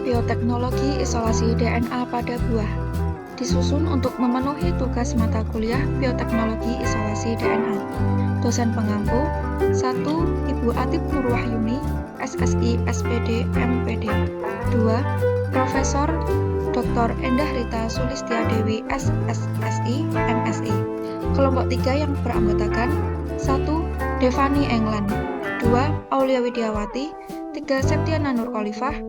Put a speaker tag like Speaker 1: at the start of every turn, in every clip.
Speaker 1: Bioteknologi Isolasi DNA pada buah disusun untuk memenuhi tugas mata kuliah Bioteknologi Isolasi DNA. Dosen pengampu 1. Ibu Atip Nurwahyuni, SSI, SPD, MPD. 2. Profesor Dr. Endah Rita Sulistiadewi, SSSI, MSI. Kelompok 3 yang beranggotakan 1. Devani England, 2. Aulia Widiawati, 3. Septiana Nur Khalifah,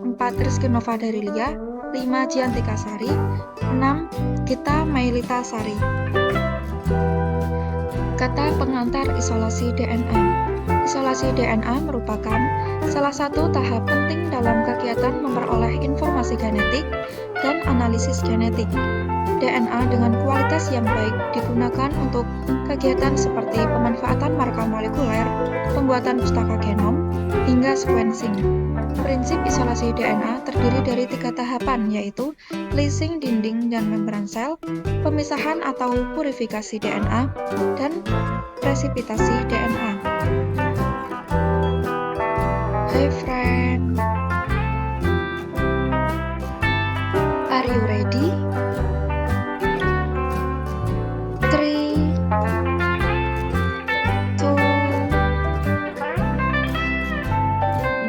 Speaker 1: 4. Rizky Nova Darilia, 5. Jiantika Sari, 6. Gita Mailita Sari. Kata pengantar isolasi DNA. Isolasi DNA merupakan salah satu tahap penting dalam kegiatan memperoleh informasi genetik dan analisis genetik. DNA dengan kualitas yang baik digunakan untuk kegiatan seperti pemanfaatan marker molekuler, pembuatan pustaka genom, hingga sequencing. Prinsip isolasi DNA terdiri dari 3 tahapan, yaitu lysing dinding dan membran sel, pemisahan atau purifikasi DNA, dan presipitasi DNA. Hey friend, are you ready? 3, 2,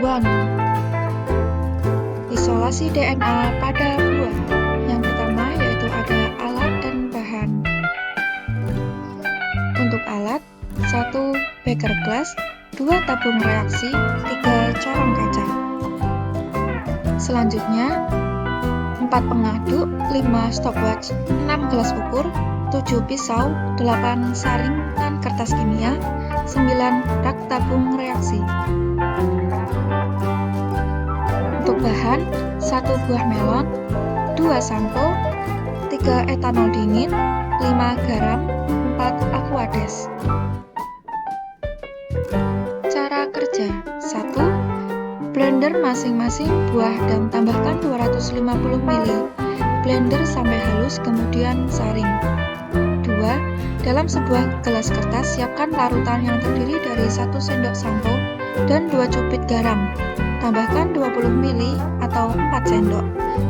Speaker 1: 1. Isolasi DNA pada buah. Yang pertama yaitu ada alat dan bahan. Untuk alat, 1. Beker glass, 2. Tabung reaksi, 3. corong kaca. Selanjutnya, 4 pengaduk, 5 stopwatch, 6 gelas ukur, 7 pisau, 8 saring dan kertas kimia, 9 rak tabung reaksi. Untuk bahan, 1 buah melon, 2 sampo, 3 etanol dingin, 5 garam, 4 aquades. Cara kerja: 1. Blender masing-masing buah dan tambahkan 250 ml. Blender sampai halus kemudian saring. 2. Dalam sebuah gelas kertas siapkan larutan yang terdiri dari 1 sendok sampo dan 2 cubit garam. Tambahkan 20 ml atau 4 sendok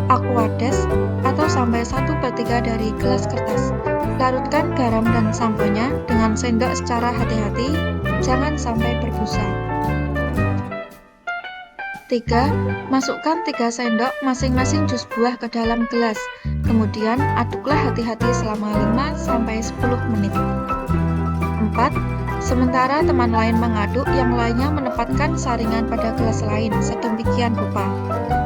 Speaker 1: aquades atau sampai 1/3 dari gelas kertas. Larutkan garam dan samponya dengan sendok secara hati-hati, jangan sampai berbusa. 3. Masukkan 3 sendok masing-masing jus buah ke dalam gelas. Kemudian aduklah hati-hati selama 5-10 menit. 4. Sementara teman lain mengaduk, yang lainnya menempatkan saringan pada gelas lain sedemikian rupa,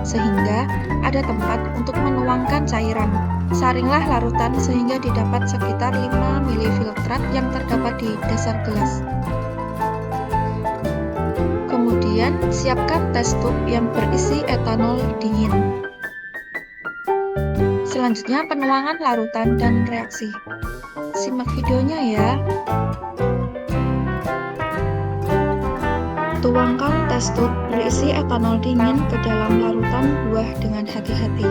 Speaker 1: sehingga ada tempat untuk menuangkan cairan. Saringlah larutan sehingga didapat sekitar 5 ml filtrat yang terdapat di dasar gelas. Kemudian, siapkan tes tube yang berisi etanol dingin. Selanjutnya, penuangan larutan dan reaksi. Simak videonya ya. Tuangkan tes tube berisi etanol dingin ke dalam larutan buah dengan hati-hati.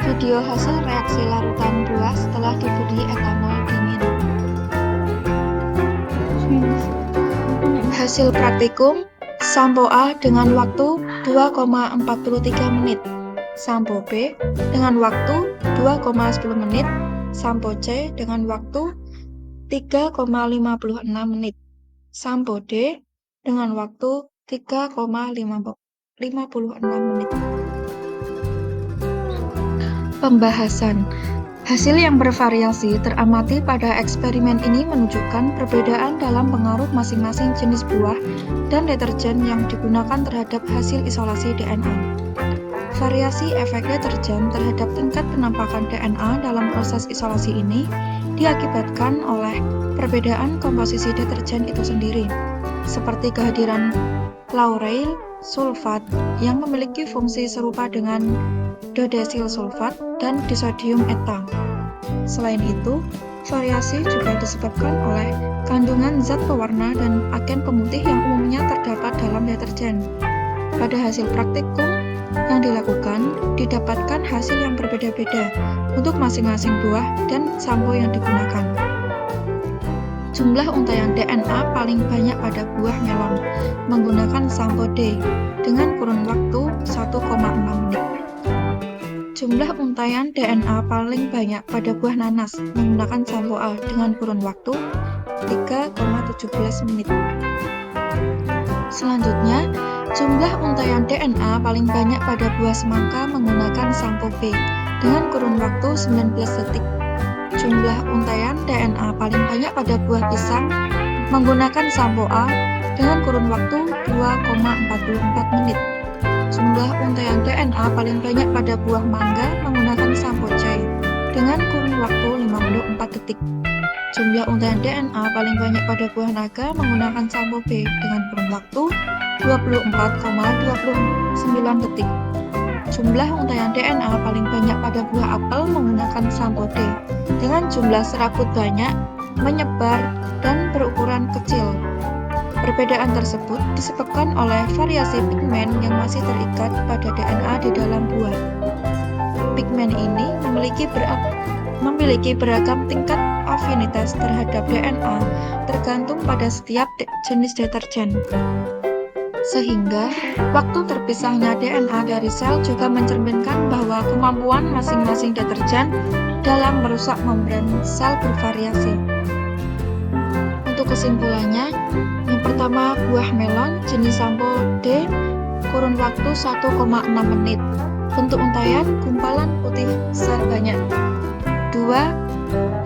Speaker 1: Video hasil reaksi larutan buah setelah diberi etanol dingin. Hasil praktikum: sampo A dengan waktu 2,43 menit, sampo B dengan waktu 2,10 menit, sampo C dengan waktu 3,56 menit, sampo D dengan waktu 3,56 menit. Pembahasan. Hasil yang bervariasi teramati pada eksperimen ini menunjukkan perbedaan dalam pengaruh masing-masing jenis buah dan deterjen yang digunakan terhadap hasil isolasi DNA. Variasi efek deterjen terhadap tingkat penampakan DNA dalam proses isolasi ini diakibatkan oleh perbedaan komposisi deterjen itu sendiri, seperti kehadiran lauryl sulfat yang memiliki fungsi serupa dengan dodesil sulfat dan disodium eta. Selain itu, variasi juga disebabkan oleh kandungan zat pewarna dan agen pemutih yang umumnya terdapat dalam deterjen. Pada hasil praktikum yang dilakukan, didapatkan hasil yang berbeda-beda untuk masing-masing buah dan sampo yang digunakan. Jumlah untaian DNA paling banyak pada buah melon menggunakan sampo D dengan kurun waktu 1,6 menit. Jumlah untaian DNA paling banyak pada buah nanas menggunakan sampo A dengan kurun waktu 3,17 menit. Selanjutnya, jumlah untaian DNA paling banyak pada buah semangka menggunakan sampo B dengan kurun waktu 19 detik. Jumlah untaian DNA paling banyak pada buah pisang menggunakan sampo A dengan kurun waktu 2,44 menit. Jumlah untaian DNA paling banyak pada buah mangga menggunakan sampo C dengan kurun waktu 54 detik. Jumlah untaian DNA paling banyak pada buah naga menggunakan sampo B dengan kurun waktu 24,29 detik. Jumlah untaian DNA paling banyak pada buah apel menggunakan sampo D dengan jumlah serabut banyak, menyebar, dan berukuran kecil. Perbedaan tersebut disebabkan oleh variasi pigmen yang masih terikat pada DNA di dalam buah. Pigmen ini memiliki beragam tingkat afinitas terhadap DNA tergantung pada setiap jenis deterjen. Sehingga, waktu terpisahnya DNA dari sel juga mencerminkan bahwa kemampuan masing-masing deterjen dalam merusak membran sel bervariasi. Untuk kesimpulannya, yang pertama, buah melon jenis sampo D, kurun waktu 1,6 menit. Bentuk untaian, gumpalan putih besar banyak. 2.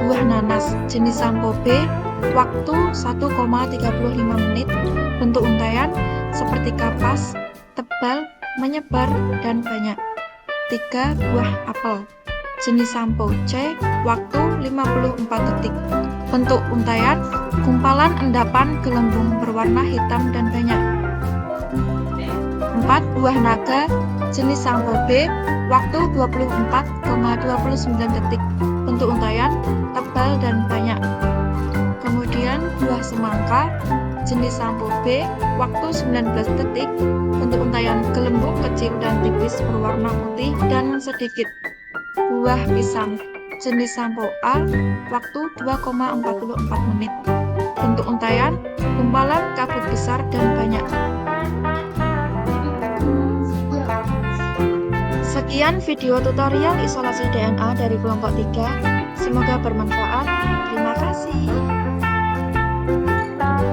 Speaker 1: Buah nanas jenis sampo B, waktu 1,35 menit. Bentuk untaian, seperti kapas, tebal, menyebar, dan banyak. 3. Buah apel jenis sampo C, waktu 54 detik. Bentuk untaian, gumpalan endapan gelembung berwarna hitam dan banyak. 4. Buah naga jenis sampo B, waktu 24,29 detik. Bentuk untaian, tebal dan banyak. Kemudian buah semangka jenis sampo B, waktu 19 detik. Bentuk untaian gelembung kecil dan tipis berwarna putih dan sedikit. Buah pisang jenis sampo A, waktu 2,44 menit. Bentuk untaian, gumpalan kabut besar dan banyak. Sekian video tutorial isolasi DNA dari kelompok 3. Semoga bermanfaat. Terima kasih.